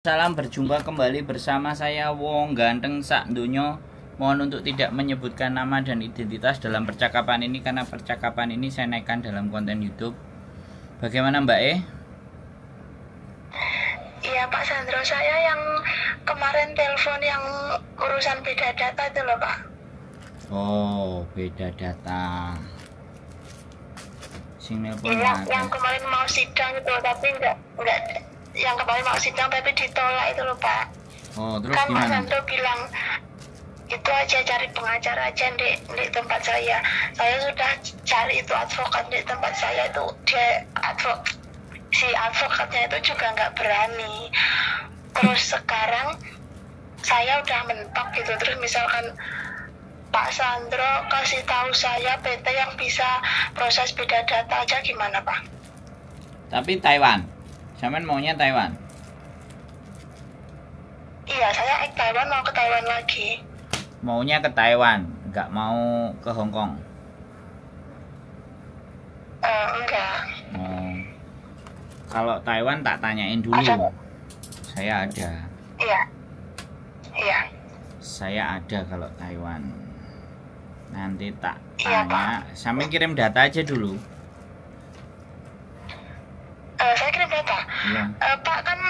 Salam, berjumpa kembali bersama saya Wong Ganteng Sak Dunyo. Mohon untuk tidak menyebutkan nama dan identitas dalam percakapan ini karena percakapan ini saya naikkan dalam konten YouTube. Bagaimana Mbak E? Iya Pak Sandro, saya yang kemarin telepon yang urusan beda data itu loh Pak. Oh, beda data. Sing nelpon Yang kemarin mau sidang itu tapi enggak yang kemarin mau sidang tapi ditolak itu loh Pak. Oh, terus kan gimana? Pak Sandro bilang itu aja, cari pengacara aja di tempat saya. Saya sudah cari itu advokat di tempat saya, itu dia si advokatnya itu juga nggak berani. Terus sekarang saya udah mentok gitu, terus misalkan Pak Sandro kasih tahu saya PT yang bisa proses beda data aja gimana Pak? Tapi Taiwan, sampean maunya Taiwan? Iya, saya Taiwan, mau ke Taiwan lagi. Maunya ke Taiwan, nggak mau ke Hong Kong? Enggak. Oh. Kalau Taiwan tak tanyain dulu. Saya ada. Iya. Iya. Saya ada kalau Taiwan. Nanti tak Iya, tanya. Sampai kirim data aja dulu. Saya kirim data. Iya. Pak, kan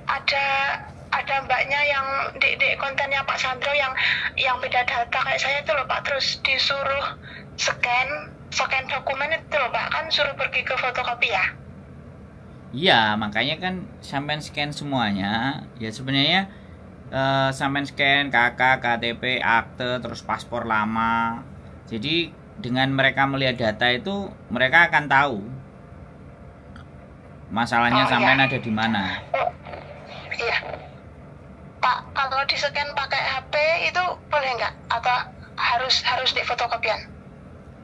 ada mbaknya yang di kontennya Pak Sandro yang beda data kayak saya itu loh Pak, terus disuruh scan dokumen itu loh Pak, kan suruh pergi ke fotokopi ya. Iya, makanya kan sampai scan semuanya. Ya sebenarnya sampai scan KK, KTP, akte, terus paspor lama. Jadi dengan mereka melihat data itu mereka akan tahu masalahnya sampean ada di mana. Oh, iya. Pak, kalau di scan pakai HP itu boleh nggak? Atau harus di fotokopian?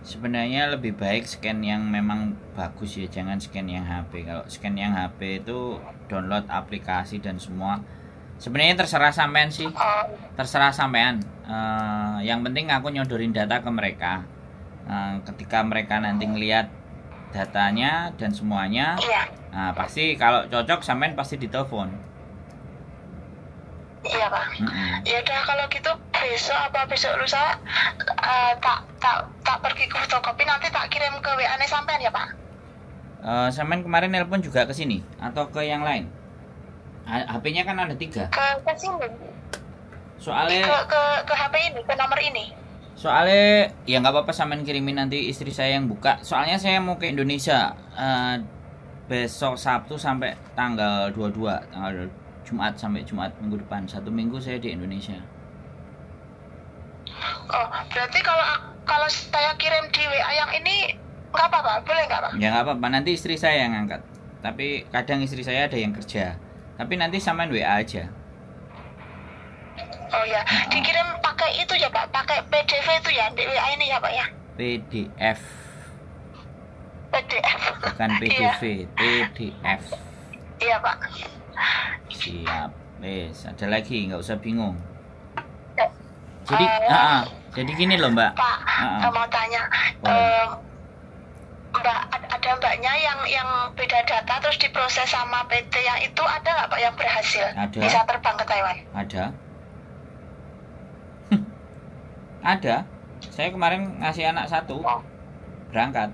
Sebenarnya lebih baik scan yang memang bagus ya, jangan scan yang HP. Kalau scan yang HP itu download aplikasi dan semua. Sebenarnya terserah sampean sih, terserah sampean. Yang penting aku nyodorin data ke mereka. Ketika mereka nanti ngelihat datanya dan semuanya, Iya. Pasti kalau cocok sampean pasti ditelepon. Iya Pak. Ya udah kalau gitu besok lusa tak pergi ke fotokopi, nanti tak kirim ke WA-nya sampean ya Pak. Sampean kemarin nelpon juga ke sini atau ke yang lain? HP-nya kan ada 3. Ke sini. Soalnya ke HP ini, ke nomor ini. Soalnya ya nggak apa-apa, sampean kirimin, nanti istri saya yang buka. Soalnya saya mau ke Indonesia besok Sabtu sampai tanggal 22, tanggal Jumat sampai Jumat minggu depan. 1 minggu saya di Indonesia. Oh, berarti kalau saya kirim di WA yang ini nggak apa-apa, boleh nggak Pak? Ya nggak apa-apa, nanti istri saya yang angkat. Tapi kadang istri saya ada yang kerja. Tapi nanti sampean WA aja. Oh ya, dikirim pakai itu ya Pak, pakai PDF itu ya di WA ini ya Pak ya? PDF. PDF. Bukan PDF, PDF. Iya Pak. Siap. Ada lagi, nggak usah bingung. Jadi, jadi gini loh Mbak. Pak, mau tanya, Mbak, ada mbaknya yang beda data terus diproses sama PT yang itu, ada nggak Pak yang berhasil? Ada. Bisa terbang ke Taiwan? Ada. Ada. Saya kemarin ngasih anak 1 berangkat.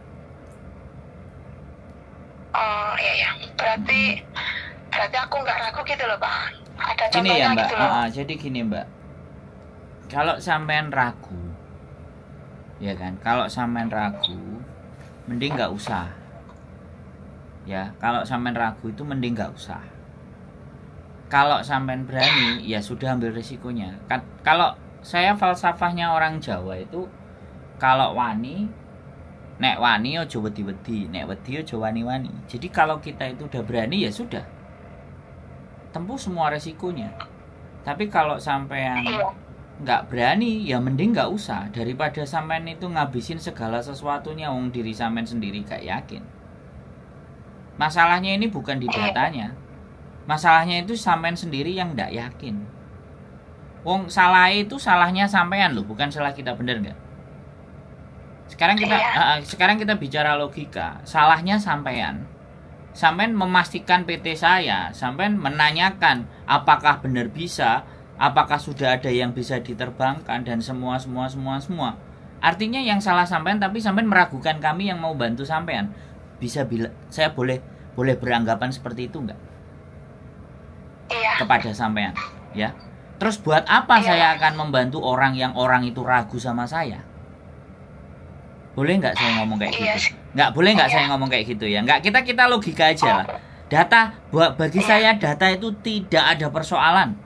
Oh iya. Berarti aku nggak ragu gitu loh Pak. Ada Gini contohnya ya Mbak. gitu loh. Jadi gini Mbak. Kalau sampean ragu, ya kan? Kalau sampean ragu, mending nggak usah. Ya, kalau sampean ragu itu mending nggak usah. Kalau sampean berani, ya sudah ambil risikonya. Kalau saya falsafahnya orang Jawa itu, kalau wani, nek wani ojo wedi-wedi, nek wedi ojo wani-wani. Jadi kalau kita itu udah berani ya sudah, tempuh semua resikonya. Tapi kalau sampean nggak berani, ya mending nggak usah. Daripada sampean itu ngabisin segala sesuatunya, wong diri sampean sendiri gak yakin. Masalahnya ini bukan di datanya. Masalahnya itu sampean sendiri yang nggak yakin. Wong salah itu salahnya sampean loh, bukan salah kita, bener nggak? Sekarang kita bicara logika. Salahnya sampean. sampean memastikan PT saya, sampean menanyakan apakah benar bisa, apakah sudah ada yang bisa diterbangkan dan semua. Artinya yang salah sampean, tapi sampean meragukan kami yang mau bantu sampean. Bisa saya boleh beranggapan seperti itu enggak? Iya. Kepada sampean, ya. Terus buat apa saya akan membantu orang yang orang itu ragu sama saya? Boleh nggak saya ngomong kayak gitu? Nggak boleh nggak saya ngomong kayak gitu ya? Nggak, kita logika aja lah. Data, bagi saya data itu tidak ada persoalan.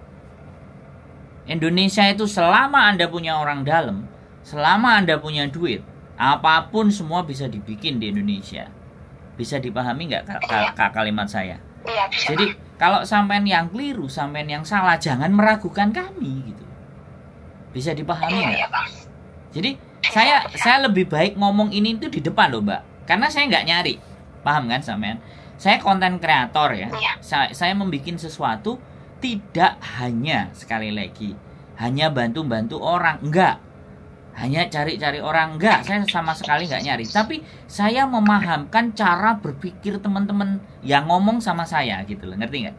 Indonesia itu selama Anda punya orang dalam, selama Anda punya duit, apapun semua bisa dibikin di Indonesia. Bisa dipahami nggak kalimat saya? Iya, bisa. Jadi kalau sampean yang keliru, sampean yang salah, jangan meragukan kami gitu. Bisa dipahami nggak? Iya, Bang. Jadi saya lebih baik ngomong ini itu di depan loh, Mbak. Karena saya nggak nyari. Paham kan sampean? Saya konten kreator ya. Iya. Saya membuat sesuatu tidak hanya, sekali lagi, hanya bantu-bantu orang, enggak. Hanya cari-cari orang, enggak. Saya sama sekali enggak nyari. Tapi saya memahamkan cara berpikir teman-teman yang ngomong sama saya gitu loh. Ngerti nggak?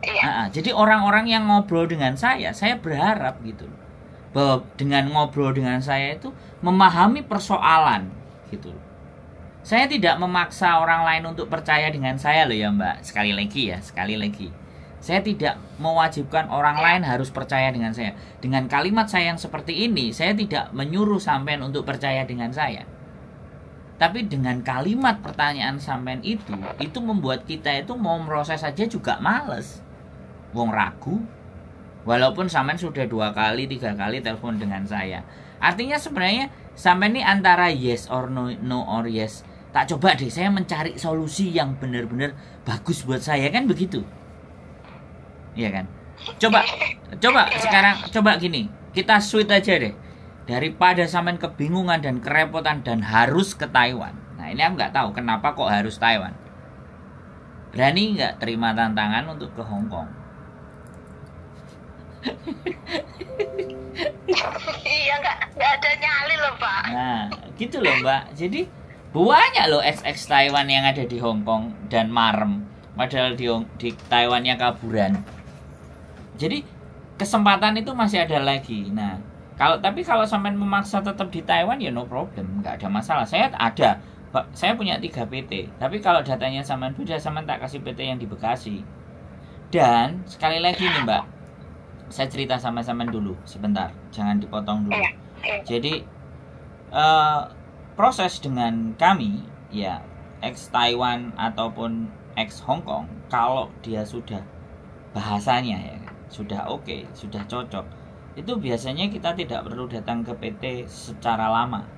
Iya. Jadi orang-orang yang ngobrol dengan saya berharap gitu loh, bahwa dengan ngobrol dengan saya itu memahami persoalan gitu loh. Saya tidak memaksa orang lain untuk percaya dengan saya loh ya Mbak. Sekali lagi. Saya tidak mewajibkan orang lain harus percaya dengan saya. Dengan kalimat saya yang seperti ini, saya tidak menyuruh sampean untuk percaya dengan saya. Tapi dengan kalimat pertanyaan sampean itu membuat kita itu mau proses saja juga males. Wong ragu. Walaupun sampean sudah 2 kali, 3 kali telepon dengan saya. Artinya sebenarnya sampean ini antara yes or no or yes. Tak coba deh saya mencari solusi yang benar-benar bagus buat saya, kan begitu. Iya kan? Coba sekarang coba gini, kita switch aja deh. Daripada sampean kebingungan dan kerepotan dan harus ke Taiwan. Nah, ini aku nggak tahu kenapa kok harus Taiwan. Berani nggak terima tantangan untuk ke Hong Kong? Iya, nggak ada nyali loh Pak. Nah, gitu loh Mbak. Jadi banyak loh XX Taiwan yang ada di Hong Kong dan marem. Padahal di Taiwannya kaburan. Jadi kesempatan itu masih ada lagi. Nah, kalau sampai memaksa tetap di Taiwan ya no problem, nggak ada masalah. Saya punya 3 PT. Tapi kalau datanya sampean beda, sampean tak kasih PT yang di Bekasi. Dan sekali lagi nih Mbak, saya cerita sama sampean dulu sebentar, jangan dipotong dulu. Jadi proses dengan kami ya ex Taiwan ataupun ex Hong Kong, kalau dia sudah bahasanya ya sudah oke, sudah cocok, itu biasanya kita tidak perlu datang ke PT secara lama,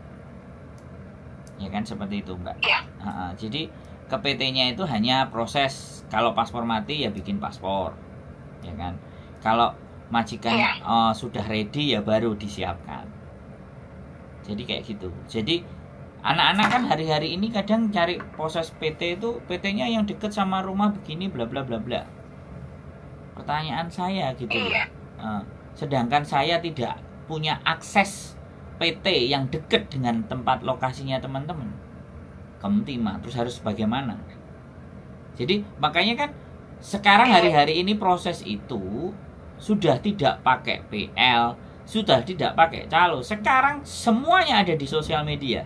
ya kan, seperti itu Mbak. Jadi ke PT-nya itu hanya proses, kalau paspor mati ya bikin paspor, ya kan. Kalau majikan sudah ready ya baru disiapkan. Jadi kayak gitu. Jadi anak-anak kan hari-hari ini kadang cari proses PT itu, PT-nya yang deket sama rumah begini bla bla bla bla. Pertanyaan saya gitu ya. Sedangkan saya tidak punya akses PT yang deket dengan tempat lokasinya teman-teman. Kemtimah, terus harus bagaimana? Jadi makanya kan sekarang hari-hari ini proses itu sudah tidak pakai PL, sudah tidak pakai calo. Sekarang semuanya ada di sosial media.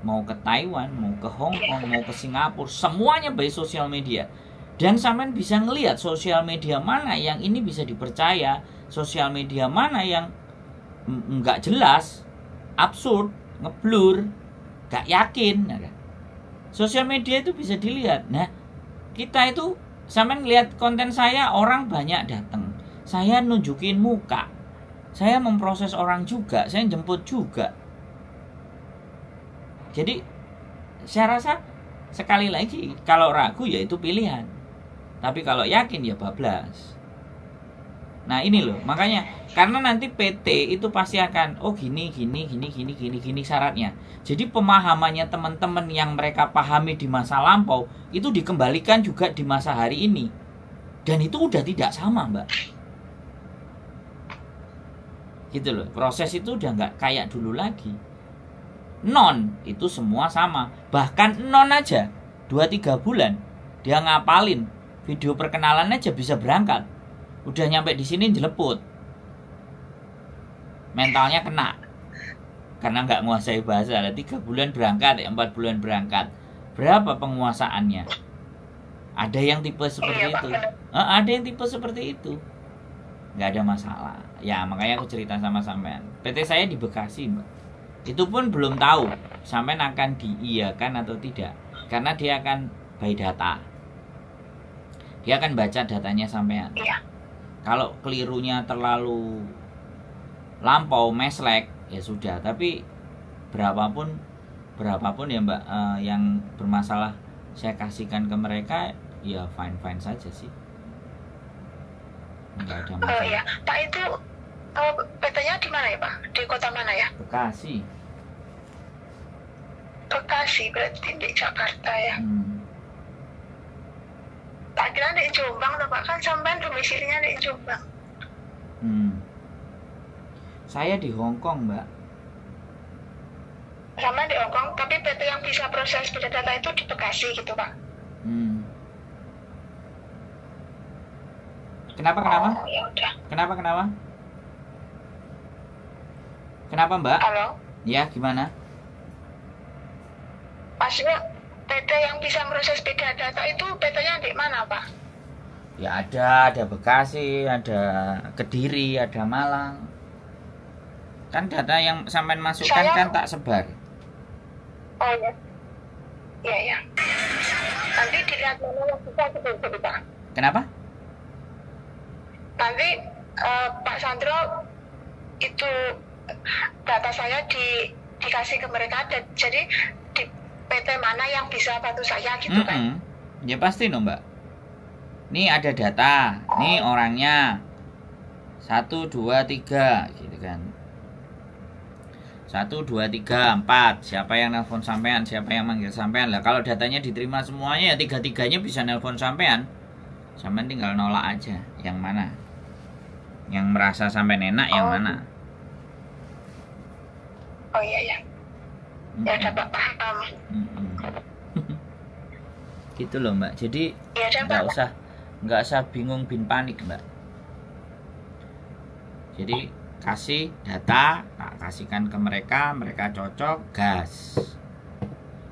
Mau ke Taiwan, mau ke Hong Kong, mau ke Singapura, semuanya by sosial media. Dan sampean bisa ngelihat sosial media mana yang ini bisa dipercaya, sosial media mana yang nggak jelas, absurd, ngeblur, nggak yakin. Sosial media itu bisa dilihat. Nah, kita itu sampean ngelihat konten saya, orang banyak datang. Saya nunjukin muka, saya memproses orang juga, saya jemput juga. Jadi saya rasa sekali lagi, kalau ragu ya itu pilihan. Tapi kalau yakin ya bablas. Nah ini loh, makanya karena nanti PT itu pasti akan gini syaratnya. Jadi pemahamannya teman-teman yang mereka pahami di masa lampau itu dikembalikan juga di masa hari ini. Dan itu udah tidak sama Mbak. Gitu loh, proses itu udah nggak kayak dulu lagi. non itu semua sama. Bahkan non aja 2-3 bulan dia ngapalin video perkenalan aja bisa berangkat. Udah nyampe di sini jeleput. Mentalnya kena. Karena nggak menguasai bahasa. Ada 3 bulan berangkat, 4 bulan berangkat. Berapa penguasaannya? Ada yang tipe seperti itu. Ada yang tipe seperti itu. Nggak ada masalah. Ya makanya aku cerita sama sampean. PT saya di Bekasi, Mbak. Itu pun belum tahu sampean akan diiyakan atau tidak. Karena dia akan by data. Dia akan baca datanya sampean. Iya. Kalau kelirunya terlalu lampau, meslek, ya sudah. Tapi berapapun ya Mbak, yang bermasalah saya kasihkan ke mereka, ya fine saja sih. Enggak ada masalah. Ya, Pak itu PT-nya di mana ya Pak? Di kota mana ya? Bekasi. Bekasi berarti di Jakarta ya. Tak kira di Jombang loh Pak, kan sampean domisilinya di Jombang. Saya di Hong Kong, Mbak. Sama di Hong Kong, tapi PT yang bisa proses beda data itu di Bekasi gitu Pak. Kenapa? Oh, ya udah. Kenapa? Kenapa, Mbak? Halo? Ya, gimana? Maksudnya PT yang bisa proses beda data itu PT-nya di mana Pak? Ya ada Bekasi, ada Kediri, ada Malang. Kan data yang sampean masukkan kan tak sebar. Oh ya. Iya. Nanti dilihat mana yang bisa gitu Pak. Kenapa? Nanti Pak Sandro itu data saya dikasih ke mereka, jadi di PT mana yang bisa bantu saya gitu kan? Ya pasti no Mbak. Nih ada data, nih orangnya 1, 2, 3 gitu kan. 1, 2, 3, 4. Siapa yang nelpon sampean, siapa yang manggil sampean. Lah kalau datanya diterima semuanya ya 3-3-nya bisa nelpon sampean. Sampean tinggal nolak aja yang mana. Yang merasa sampean enak yang mana. Oh iya. Ya dapat paham. Gitu loh Mbak. Jadi ya, nggak usah bingung bin panik Mbak. Jadi kasih data, tak kasihkan ke mereka cocok, gas.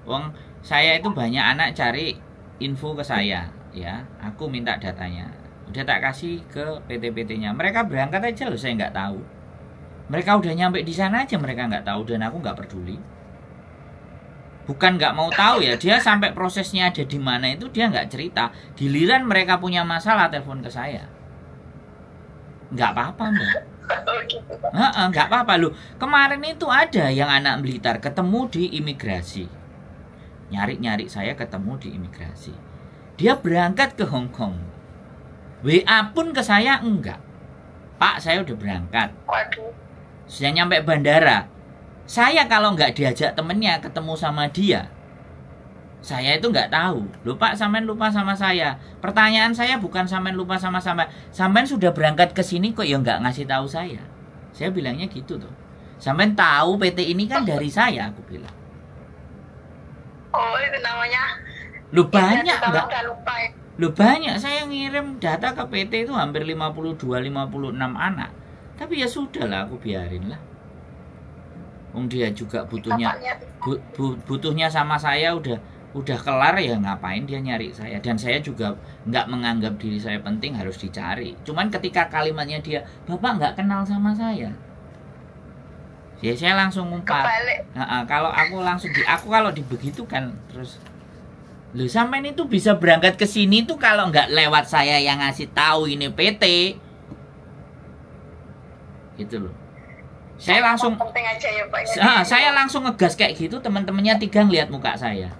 Wong saya itu banyak anak cari info ke saya, ya. Aku minta datanya. Udah tak kasih ke PT-PT-nya. Mereka berangkat aja loh, saya nggak tahu. Mereka udah nyampe di sana aja mereka nggak tahu dan aku nggak peduli. Bukan nggak mau tahu ya, dia sampai prosesnya ada di mana itu dia nggak cerita. Giliran mereka punya masalah telepon ke saya. Nggak apa-apa Mbak. Nggak apa-apa loh. Kemarin itu ada yang anak Blitar ketemu di imigrasi. Nyari saya ketemu di imigrasi. Dia berangkat ke Hong Kong. WA pun ke saya enggak. Pak, saya udah berangkat. Sudah nyampe bandara. Saya kalau nggak diajak temennya ketemu sama dia, saya itu nggak tahu. Loh Pak, sampean lupa sama saya. Pertanyaan saya bukan sampean lupa sama sampean sudah berangkat ke sini kok ya nggak ngasih tahu saya. Saya bilangnya gitu tuh. Sampean tahu PT ini kan dari saya, aku bilang. Oh, itu namanya. Lu banyak Mbak. Lupa, ya. Lu banyak, saya ngirim data ke PT itu hampir 52-56 anak. Tapi ya sudahlah, aku biarin lah. Dia juga butuhnya sama saya udah kelar ya, ngapain dia nyari saya. Dan saya juga nggak menganggap diri saya penting harus dicari. Cuman ketika kalimatnya dia, Bapak nggak kenal sama saya, ya saya langsung ngumpat. Kalau aku kalau dibegitukan terus, lu sampean itu bisa berangkat ke sini tuh kalau nggak lewat saya yang ngasih tahu ini PT, gitu loh. Saya langsung aja ya, Pak, saya langsung ngegas kayak gitu, teman-temannya 3 ngeliat muka saya.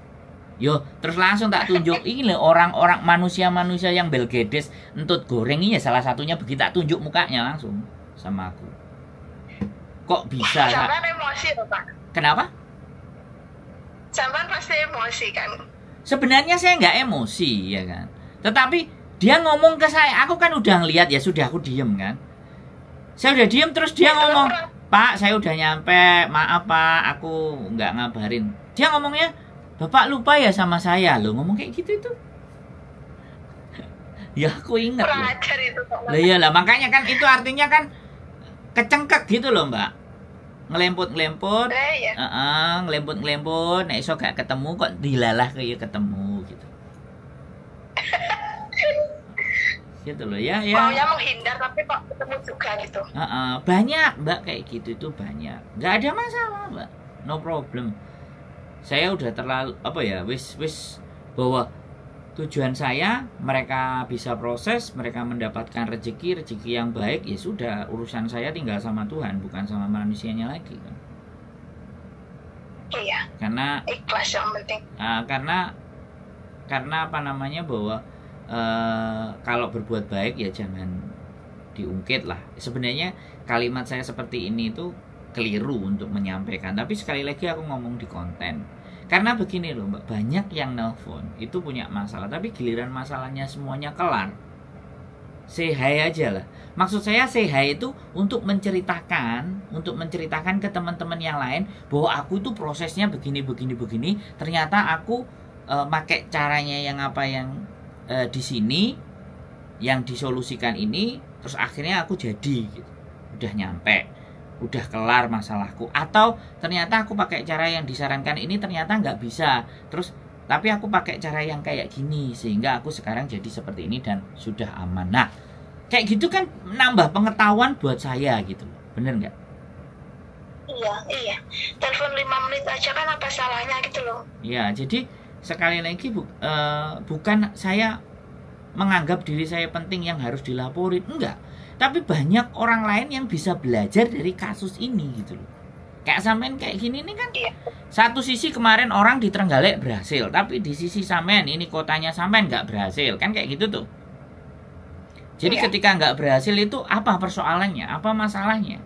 Yo, terus langsung tak tunjuk ini loh orang-orang manusia yang belgedes entut goreng ini ya, salah satunya begitu, tak tunjuk mukanya langsung sama aku. Kok bisa? Sampai emosi loh Pak. Kenapa? Sampai pasti emosi kan. Sebenarnya saya nggak emosi ya kan. Tetapi dia ngomong ke saya, aku kan udah ngeliat ya sudah, aku diem kan. Saya udah diem terus dia ngomong, Pak, saya udah nyampe, maaf Pak, aku nggak ngabarin. Dia ngomongnya, Bapak lupa ya sama saya. Loh, ngomong kayak gitu itu. Ya aku ingat Kurang loh. ajar itu kok. Lah iyalah, makanya kan itu artinya kan kecengkek gitu loh Mbak. Ngelemput-ngelemput, Ya. ngelemput-ngelemput, nek iso gak ketemu kok dilalah kayak ketemu gitu. Gitu loh ya. Maunya menghindar tapi kok ketemu juga gitu. Banyak Mbak kayak gitu itu banyak. Nggak ada masalah Mbak, no problem. Saya udah terlalu wis bahwa tujuan saya mereka bisa proses, mereka mendapatkan rezeki yang baik, ya sudah, urusan saya tinggal sama Tuhan, bukan sama manusianya lagi kan. Iya. Karena ikhlas yang penting. Karena apa namanya, bahwa kalau berbuat baik ya jangan diungkit lah. Sebenarnya kalimat saya seperti ini itu keliru untuk menyampaikan, tapi sekali lagi aku ngomong di konten. Karena begini loh Mbak, banyak yang nelpon itu punya masalah, tapi giliran masalahnya semuanya kelar, say hi aja lah. Maksud saya say hi itu untuk menceritakan ke teman-teman yang lain bahwa aku itu prosesnya begini. Ternyata aku pakai caranya yang di sini, yang disolusikan ini, terus akhirnya aku jadi gitu. Udah nyampe, udah kelar masalahku. Atau ternyata aku pakai cara yang disarankan ini ternyata nggak bisa, terus tapi aku pakai cara yang kayak gini sehingga aku sekarang jadi seperti ini dan sudah aman. Nah, kayak gitu kan nambah pengetahuan buat saya gitu, bener nggak? Iya. Telepon 5 menit aja kan apa salahnya gitu loh. Ya, jadi sekali lagi bukan saya menganggap diri saya penting yang harus dilaporin, enggak. Tapi banyak orang lain yang bisa belajar dari kasus ini gitu loh. Kayak sampean kayak gini nih kan. Iya. Satu sisi kemarin orang di Trenggalek berhasil, tapi di sisi sampean ini kotanya sampean nggak berhasil, kan kayak gitu tuh. Jadi ketika nggak berhasil itu apa persoalannya, apa masalahnya?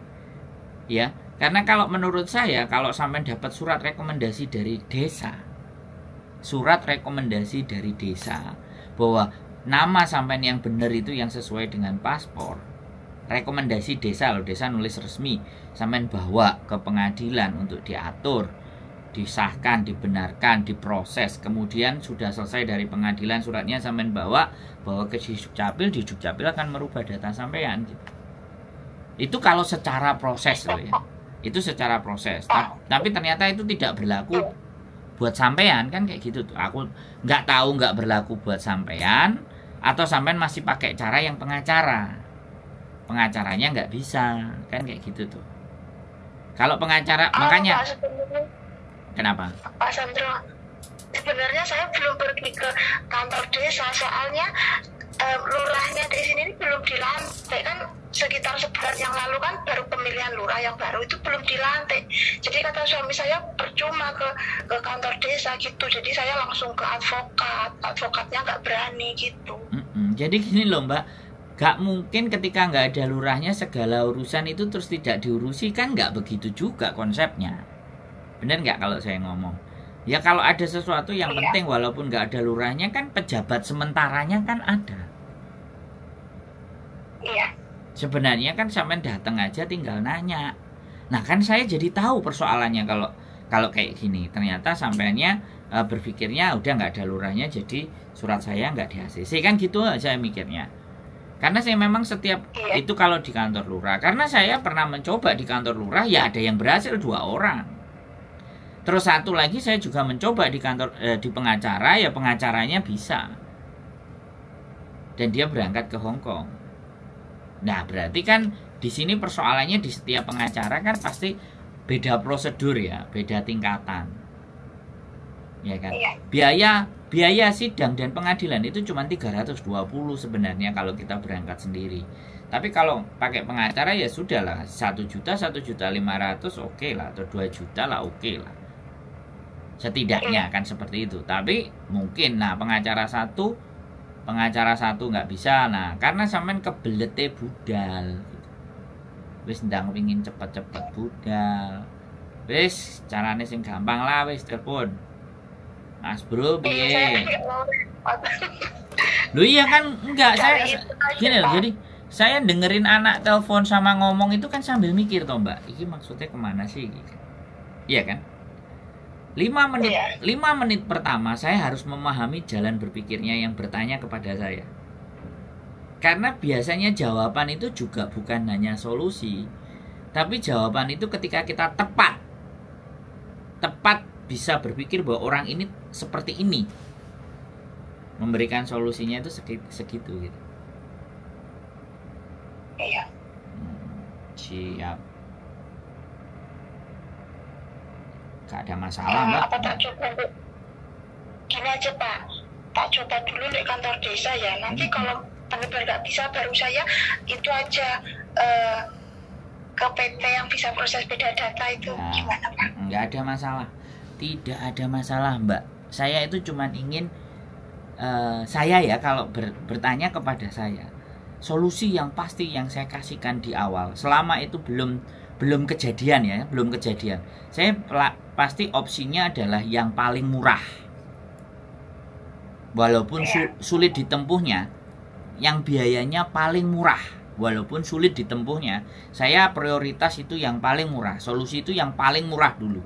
Ya, karena kalau menurut saya, kalau sampean dapat surat rekomendasi dari desa, bahwa nama sampean yang benar itu yang sesuai dengan paspor, rekomendasi desa loh, desa nulis resmi, sampean bawa ke pengadilan untuk diatur, disahkan, dibenarkan, diproses, kemudian sudah selesai dari pengadilan suratnya sampean bawa ke di Dukcapil akan merubah data sampean gitu. Itu kalau secara proses loh ya. Itu secara proses. Tapi ternyata itu tidak berlaku buat sampean kan kayak gitu tuh. Aku nggak tahu nggak berlaku buat sampean atau sampean masih pakai cara yang pengacaranya nggak bisa kan kayak gitu tuh. Kalau pengacara makanya kenapa? Pak Sandro, sebenarnya saya belum pergi ke kantor desa soalnya lurahnya di sini belum dilantik kan, sekitar sebulan yang lalu kan baru pemilihan lurah yang baru itu belum dilantik. Jadi kata suami saya percuma ke kantor desa gitu, jadi saya langsung ke advokatnya nggak berani gitu. Jadi gini loh Mbak, gak mungkin ketika nggak ada lurahnya segala urusan itu terus tidak diurusi, kan nggak begitu juga konsepnya. Bener nggak kalau saya ngomong? Ya kalau ada sesuatu yang penting walaupun nggak ada lurahnya kan pejabat sementaranya kan ada. Iya. Sebenarnya kan sampean datang aja tinggal nanya. Nah kan saya jadi tahu persoalannya kalau kayak gini. Ternyata sampeannya berpikirnya udah nggak ada lurahnya jadi surat saya nggak di ACC kan gitu aja mikirnya. Karena saya memang setiap itu kalau di kantor lurah, karena saya pernah mencoba di kantor lurah ya ada yang berhasil 2 orang. Terus satu lagi saya juga mencoba di kantor di pengacara, ya pengacaranya bisa. Dan dia berangkat ke Hong Kong. Nah, berarti kan di sini persoalannya di setiap pengacara kan pasti beda prosedur ya, beda tingkatan. Ya kan? Biaya sidang dan pengadilan itu cuma 320 sebenarnya kalau kita berangkat sendiri. Tapi kalau pakai pengacara ya sudahlah 1 juta, 1.500.000 oke lah, atau 2 juta lah oke lah. Setidaknya kan seperti itu. Tapi mungkin pengacara satu nggak bisa. Nah karena sampean kebelete budal gitu. Wis ndang pingin cepet-cepet budal, wis carane sing gampang lah, wis telepon Mas Bro piye. Lu iya kan enggak, saya gini loh. Saya dengerin anak telepon sama ngomong itu kan sambil mikir toh Mbak, ini maksudnya kemana sih? Iya kan? 5 menit pertama saya harus memahami jalan berpikirnya yang bertanya kepada saya. Karena biasanya jawaban itu juga bukan hanya solusi, tapi jawaban itu ketika kita tepat bisa berpikir bahwa orang ini seperti ini, memberikan solusinya itu segitu gitu. Iya. Siap. Gak ada masalah Mbak. Apa tak coba gini aja Pak, tak coba dulu di kantor desa ya, nanti kalau benar-benar nggak bisa baru saya itu aja ke PT yang bisa proses beda data itu. Nah, gimana Pak? Nggak ada masalah, tidak ada masalah Mbak. Saya itu cuman ingin saya ya kalau bertanya kepada saya, solusi yang pasti yang saya kasihkan di awal, selama itu belum kejadian ya, belum kejadian, saya pasti opsinya adalah yang paling murah, walaupun sulit ditempuhnya, yang biayanya paling murah walaupun sulit ditempuhnya, saya prioritas itu yang paling murah, solusi itu yang paling murah dulu.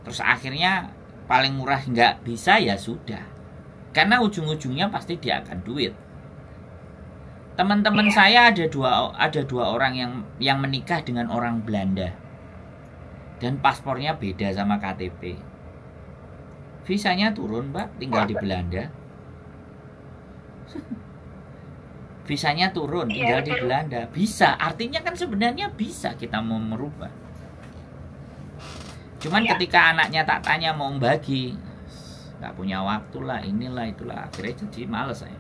Terus akhirnya paling murah nggak bisa ya sudah, karena ujung-ujungnya pasti dia akan duit. Teman-teman saya ada dua orang yang menikah dengan orang Belanda dan paspornya beda sama KTP. Visanya turun Mbak, tinggal di Belanda. Visanya turun, tinggal di Belanda. Bisa, artinya kan sebenarnya bisa kita mau merubah. Cuman ketika anaknya tak tanya mau bagi, nggak punya waktu lah, inilah itulah, akhirnya jadi males saya.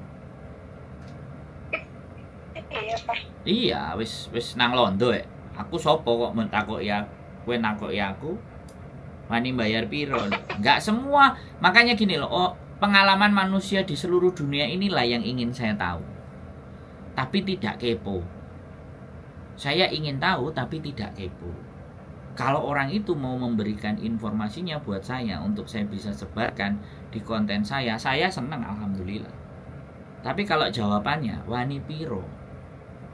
Iya, wis nang londo ya. Aku sopo kok mentakok ya, kowe nakok ya aku. Wani bayar piro? Nggak semua. Makanya gini loh, pengalaman manusia di seluruh dunia inilah yang ingin saya tahu. Tapi tidak kepo. Saya ingin tahu tapi tidak kepo. Kalau orang itu mau memberikan informasinya buat saya untuk saya bisa sebarkan di konten saya senang alhamdulillah. Tapi kalau jawabannya wani piro,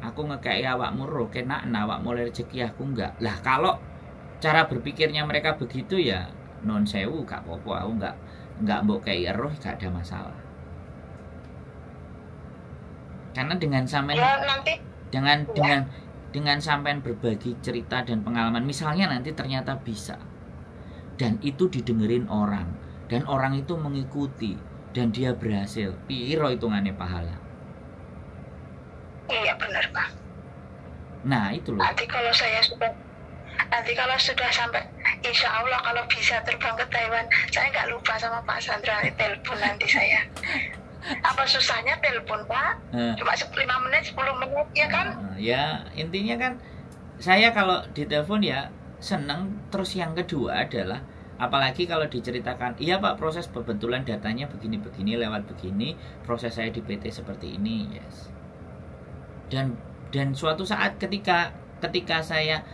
aku ngekei awakmu ro kena awakmu rezeki aku enggak. Lah kalau cara berpikirnya mereka begitu ya non sewu gak apa-apa, aku enggak mbok kei roh gak ada masalah. Karena dengan sampean dengan sampean berbagi cerita dan pengalaman, misalnya nanti ternyata bisa dan itu didengerin orang dan orang itu mengikuti dan dia berhasil, piro hitungannya pahala. Iya benar Pak. Nah itu loh. Nanti kalau sudah sampai, insya Allah kalau bisa terbang ke Taiwan, saya nggak lupa sama Pak Sandra, telepon nanti saya. Apa susahnya telepon Pak? Cuma 5 menit, 10 menit ya kan? Ya intinya kan saya kalau ditelepon ya seneng. Terus yang kedua adalah apalagi kalau diceritakan, iya Pak proses pembentulan datanya begini-begini lewat begini, proses saya di PT seperti ini, yes. Dan suatu saat ketika saya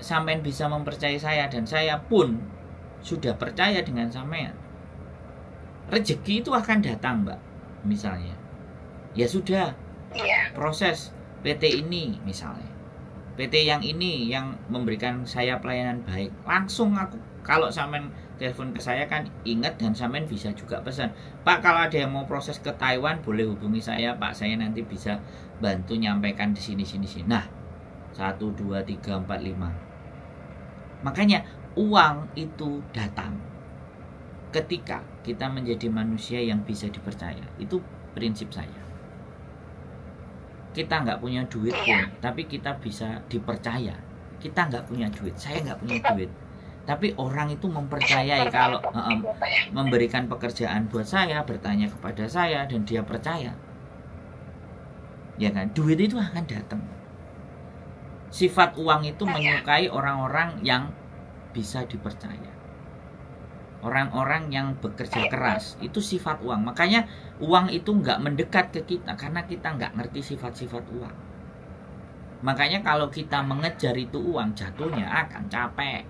sampean bisa mempercayai saya dan saya pun sudah percaya dengan sampean, rezeki itu akan datang Mbak. Misalnya ya sudah, proses PT ini misalnya, PT yang ini yang memberikan saya pelayanan baik, langsung aku kalau sampean telepon ke saya kan ingat, dan sampean bisa juga pesan, Pak kalau ada yang mau proses ke Taiwan boleh hubungi saya Pak, saya nanti bisa bantu nyampaikan di sini. Nah 1, 2, 3, 4, 5. Makanya uang itu datang ketika kita menjadi manusia yang bisa dipercaya. Itu prinsip saya. Kita nggak punya duit pun, tapi kita bisa dipercaya. Kita nggak punya duit, saya nggak punya duit, tapi orang itu mempercayai kalau memberikan pekerjaan buat saya, bertanya kepada saya, dan dia percaya. Ya kan, duit itu akan datang. Sifat uang itu menyukai orang-orang yang bisa dipercaya. Orang-orang yang bekerja keras, itu sifat uang. Makanya uang itu nggak mendekat ke kita karena kita nggak ngerti sifat-sifat uang. Makanya kalau kita mengejar itu uang, jatuhnya akan capek.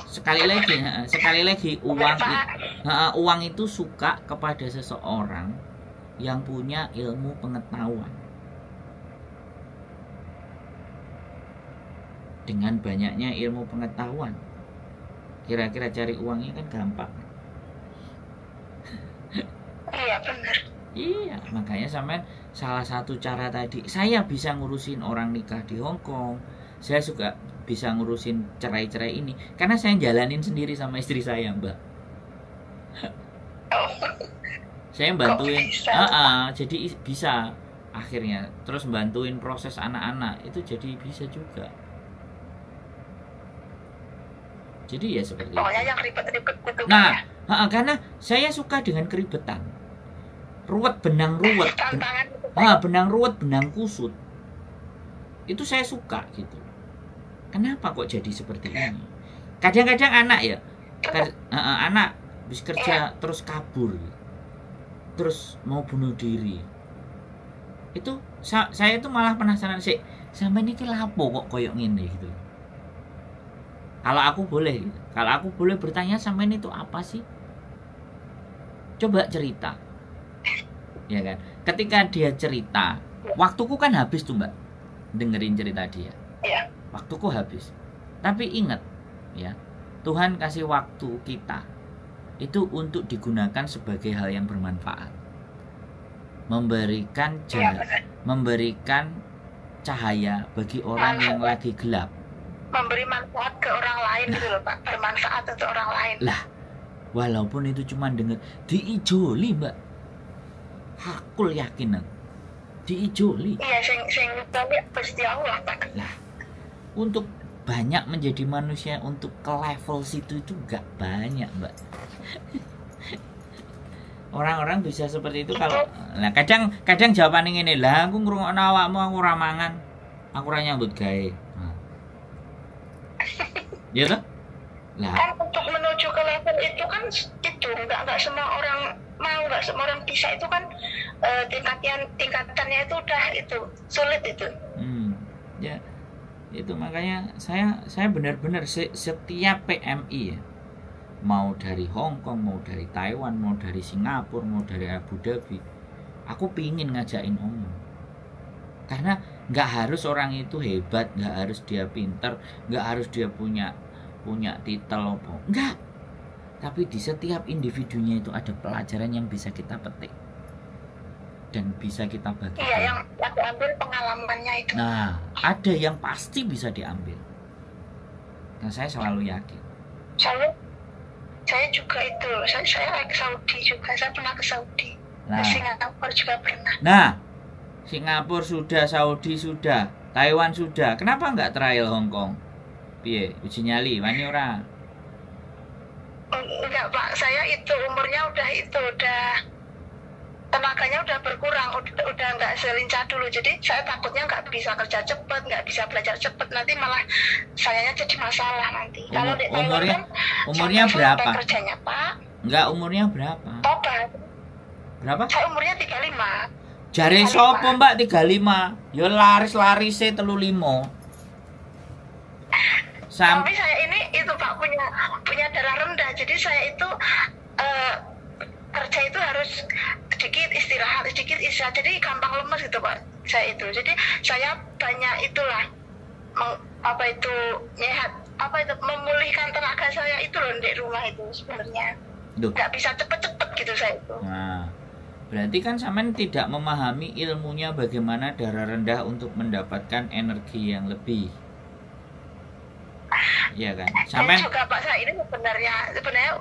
Sekali lagi uang itu suka kepada seseorang yang punya ilmu pengetahuan. Dengan banyaknya ilmu pengetahuan, kira-kira cari uangnya kan gampang. Iya benar. Iya, makanya sampean salah satu cara tadi, saya bisa ngurusin orang nikah di Hong Kong, saya juga bisa ngurusin cerai-cerai ini karena saya jalanin sendiri sama istri saya, Mbak. Oh. Saya bantuin, Kok bisa? jadi bisa akhirnya terus bantuin proses anak-anak itu jadi bisa juga. Jadi ya seperti Pokoknya itu. yang ribet-ribet gitu. Nah, karena saya suka dengan keribetan, ruwet benang ruwet, tantangan itu. benang ruwet benang kusut, itu saya suka gitu. Kenapa kok jadi seperti ini? Kadang-kadang anak ya, anak habis kerja terus kabur, terus mau bunuh diri. Itu saya itu malah penasaran sih, sampai ini lapo kok koyok ngene gitu. Kalau aku boleh bertanya sampai ini itu apa sih? Coba cerita, ya kan? Ketika dia cerita, waktuku kan habis tuh Mbak, dengerin cerita dia. Iya. Waktuku habis. Tapi ingat, ya, Tuhan kasih waktu kita itu untuk digunakan sebagai hal yang bermanfaat, memberikan cahaya bagi orang yang lagi gelap, memberi manfaat ke orang lain gitu loh Pak, bermanfaat untuk orang lain. Lah, walaupun itu cuma denger diijoli Mbak, hakul yakin diijoli. Iya, sing Gusti Allah Pak. Lah, untuk banyak menjadi manusia untuk ke level situ itu gak banyak Mbak. Orang-orang bisa seperti itu kalau nah kadang jawabannya ini lah, aku ngrungokno awakmu aku ora mangan, aku ora nyambut gawe. Nah. Ya toh? Lah, Kan untuk menuju ke level itu kan itu nggak semua orang mau, nggak semua orang bisa, itu kan tingkatannya itu udah itu sulit itu. Ya itu makanya saya benar-benar setiap PMI ya, mau dari Hong Kong, mau dari Taiwan, mau dari Singapura, mau dari Abu Dhabi, aku pingin ngajakin omong. Karena nggak harus orang itu hebat, nggak harus dia pinter, nggak harus dia punya titel apa, enggak. Tapi di setiap individunya itu ada pelajaran yang bisa kita petik dan bisa kita bagikan. Iya, yang diambil pengalamannya itu. Nah, ada yang pasti bisa diambil. Dan saya selalu yakin. Saya juga itu, saya ke Saudi juga, saya pernah ke Saudi. Nah, Ke Singapura juga pernah. Nah, Singapura sudah, Saudi sudah, Taiwan sudah. Kenapa nggak trial Hong Kong? Piye, uji nyali, wani ora? Enggak Pak, saya itu umurnya udah tenaganya udah berkurang, udah nggak selincah dulu. Jadi saya takutnya nggak bisa kerja cepat, nggak bisa belajar cepat, nanti malah sayanya jadi masalah nanti. Kalau di Taiwan kan umurnya berapa? Kerjanya Pak? Enggak, umurnya berapa? Tobat. Berapa? Saya umurnya 35. Jare sopo Mbak 35? Ya laris-larise 35. Tapi saya ini itu Pak punya darah rendah, jadi saya itu kerja itu harus sedikit istirahat, jadi gampang lemes gitu Pak. Saya itu, jadi saya banyak itulah memulihkan tenaga saya itu loh di rumah itu sebenarnya. Nggak bisa cepet-cepet gitu saya itu. Nah, berarti kan sampean tidak memahami ilmunya bagaimana darah rendah untuk mendapatkan energi yang lebih. Iya kan? Sampai juga Pak, saya ini sebenarnya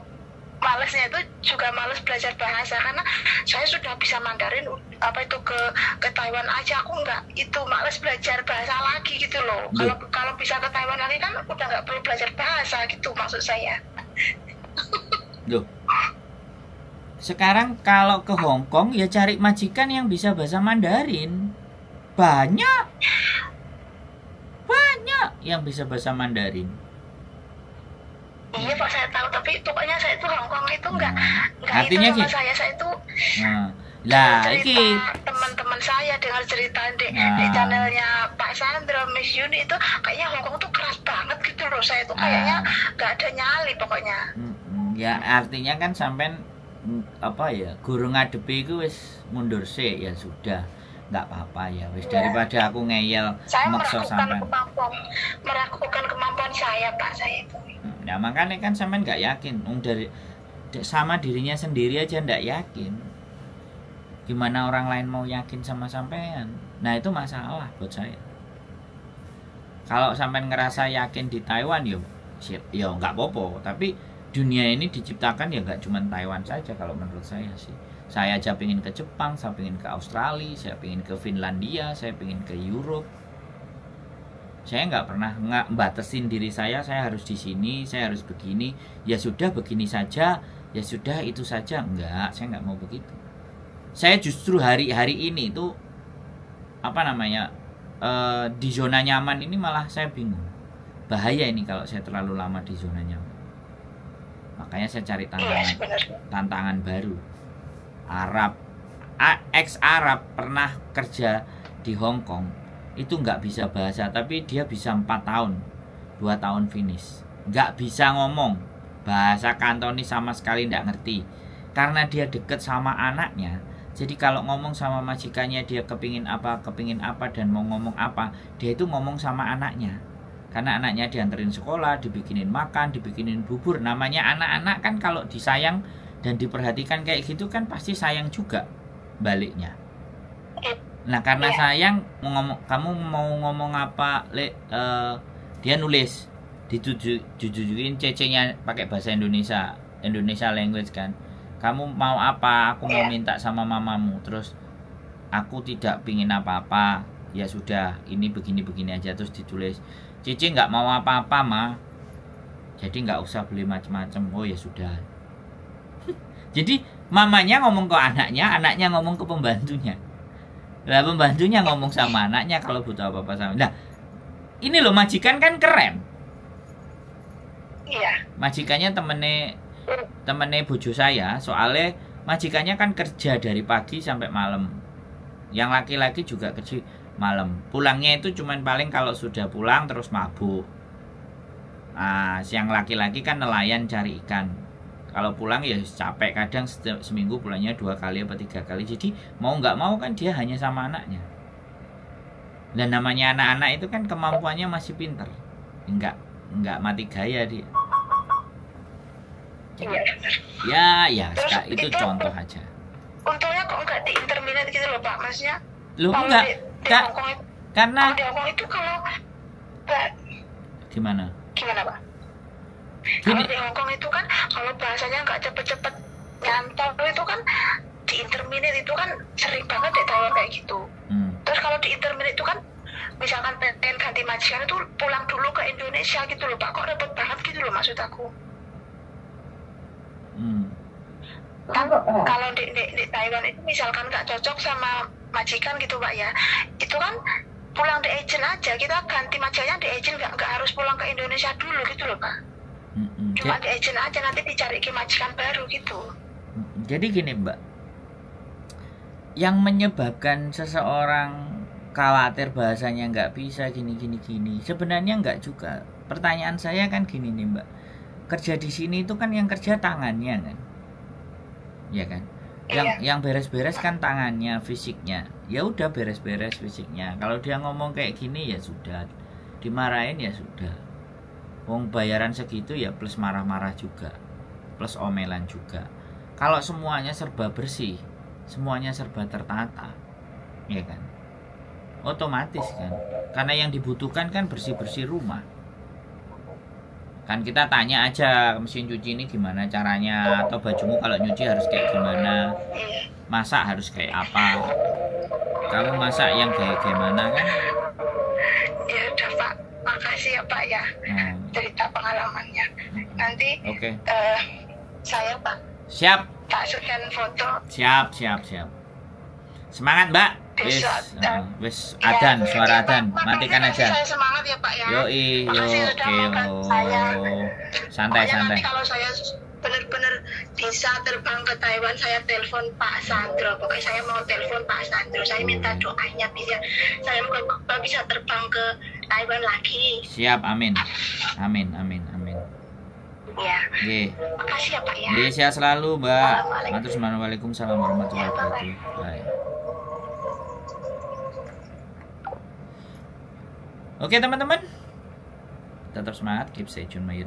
malesnya itu juga males belajar bahasa, karena saya sudah bisa Mandarin ke Taiwan aja, aku nggak itu males belajar bahasa lagi gitu loh. Kalau bisa ke Taiwan lagi kan udah nggak perlu belajar bahasa gitu maksud saya. Loh. Sekarang kalau ke Hong Kong ya cari majikan yang bisa bahasa Mandarin. Banyak yang bisa bahasa Mandarin. Iya Pak, saya tahu, tapi pokoknya saya itu Hong Kong itu nggak artinya itu sama saya itu. Lah, iki teman-teman saya dengar cerita di channelnya Pak Sandro, Miss Yuni itu kayaknya Hong Kong tuh keras banget gitu loh. Saya tuh kayaknya nggak ada nyali pokoknya. Ya artinya kan sampean apa ya, guru ngadepi iku wis mundur sik ya sudah. Enggak apa-apa ya wis, daripada aku ngeyel Saya maksa sampean. meragukan kemampuan saya, Pak, saya itu. Nah, makanya kan sampean nggak yakin. Dari sama dirinya sendiri aja nggak yakin. Gimana orang lain mau yakin sama sampean? Nah, itu masalah buat saya. Kalau sampean ngerasa yakin di Taiwan ya nggak apa-apa, tapi dunia ini diciptakan ya nggak cuma Taiwan saja kalau menurut saya sih. Saya aja pengen ke Jepang, saya pengen ke Australia, saya pengen ke Finlandia, saya pengen ke Europe. Saya nggak pernah batasin diri saya harus di sini, saya harus begini. Ya sudah begini saja, ya sudah itu saja. Enggak, saya nggak mau begitu. Saya justru hari-hari ini itu apa namanya, di zona nyaman ini malah saya bingung. Bahaya ini kalau saya terlalu lama di zona nyaman. Makanya saya cari tantangan baru. Ex-Arab pernah kerja di Hong Kong, itu nggak bisa bahasa, tapi dia bisa 4 tahun, 2 tahun finish. Nggak bisa ngomong bahasa Kantonis sama sekali, nggak ngerti. Karena dia deket sama anaknya, jadi kalau ngomong sama majikannya dia kepingin apa dan mau ngomong apa, dia itu ngomong sama anaknya. Karena anaknya dianterin sekolah, dibikinin makan, dibikinin bubur. Namanya anak-anak kan kalau disayang dan diperhatikan kayak gitu kan pasti sayang juga baliknya. Nah, karena sayang, kamu mau ngomong apa, dia nulis, dijujukin CC-nya pakai bahasa Indonesia language kan. Kamu mau apa? Aku mau minta sama mamamu. Terus aku tidak pingin apa-apa. Ya sudah, ini begini-begini aja. Terus ditulis, Cici nggak mau apa-apa, Ma. Jadi nggak usah beli macam-macam. Oh ya sudah. Jadi mamanya ngomong ke anaknya ngomong ke pembantunya. Lah pembantunya ngomong sama anaknya kalau butuh apa-apa sama. Nah, ini loh majikan kan keren. Iya. Majikannya temennya bojo saya, soalnya majikannya kan kerja dari pagi sampai malam. Yang laki-laki juga kerja malam. Pulangnya itu cuman paling kalau sudah pulang terus mabuk. Nah, yang laki-laki kan nelayan cari ikan. Kalau pulang ya capek, kadang seminggu pulangnya 2 kali atau 3 kali. Jadi mau nggak mau kan dia hanya sama anaknya. Dan namanya anak-anak itu kan kemampuannya masih pintar. Enggak mati gaya dia. Ya, itu contoh aja. Untungnya kok nggak di interminate gitu loh, Pak, maksudnya. Loh enggak, karena di Hong Kong itu kalau gimana, Pak? Kalau di Hong Kong itu kan kalau bahasanya nggak cepet-cepet nyantol itu kan di interminate itu kan sering banget di Taiwan kayak gitu. Terus kalau di interminate itu kan misalkan pengen ganti majikan itu pulang dulu ke Indonesia gitu loh, Pak. Kok repot banget gitu loh maksud aku. Kalau di Taiwan itu misalkan nggak cocok sama majikan gitu, Pak ya, itu kan pulang di agent aja, kita ganti majikannya di agent, nggak harus pulang ke Indonesia dulu gitu loh, Pak. Cuma di agent aja, nanti dicari ke majikan baru gitu. Jadi gini, Mbak, yang menyebabkan seseorang khawatir bahasanya nggak bisa gini sebenarnya nggak juga. Pertanyaan saya kan gini nih, Mbak, kerja di sini itu kan yang kerja tangannya kan, ya kan? Yang beres-beres kan tangannya, fisiknya. Ya udah beres-beres fisiknya. Kalau dia ngomong kayak gini ya sudah, dimarahin ya sudah. Wong bayaran segitu ya plus marah-marah juga, plus omelan juga. Kalau semuanya serba bersih, semuanya serba tertata, ya kan? Otomatis kan, karena yang dibutuhkan kan bersih-bersih rumah. Kan kita tanya aja, mesin cuci ini gimana caranya, atau bajumu kalau nyuci harus kayak gimana, masak harus kayak apa, kamu masak yang kayak gimana kan? Ya udah, Pak, makasih ya, Pak ya, cerita pengalamannya. Nanti saya, Pak, siap, tak scan foto. Siap. Semangat, Mbak. Wis adan, suara adan. Matikan aja. Saya semangat ya, Pak ya. Yoi, santai. Nanti kalau saya benar-benar bisa terbang ke Taiwan, saya telepon Pak Sandro. Pokoknya saya mau telepon Pak Sandro. Saya minta doanya biar saya bisa terbang ke Taiwan lagi. Siap, amin. Ya. Oke. Makasih ya Pak ya. Oke, sehat selalu, Mbak. Assalamualaikum. Waalaikumsalam warahmatullahi wabarakatuh. Bye. Oke, teman-teman. Tetap semangat, keep stay tune my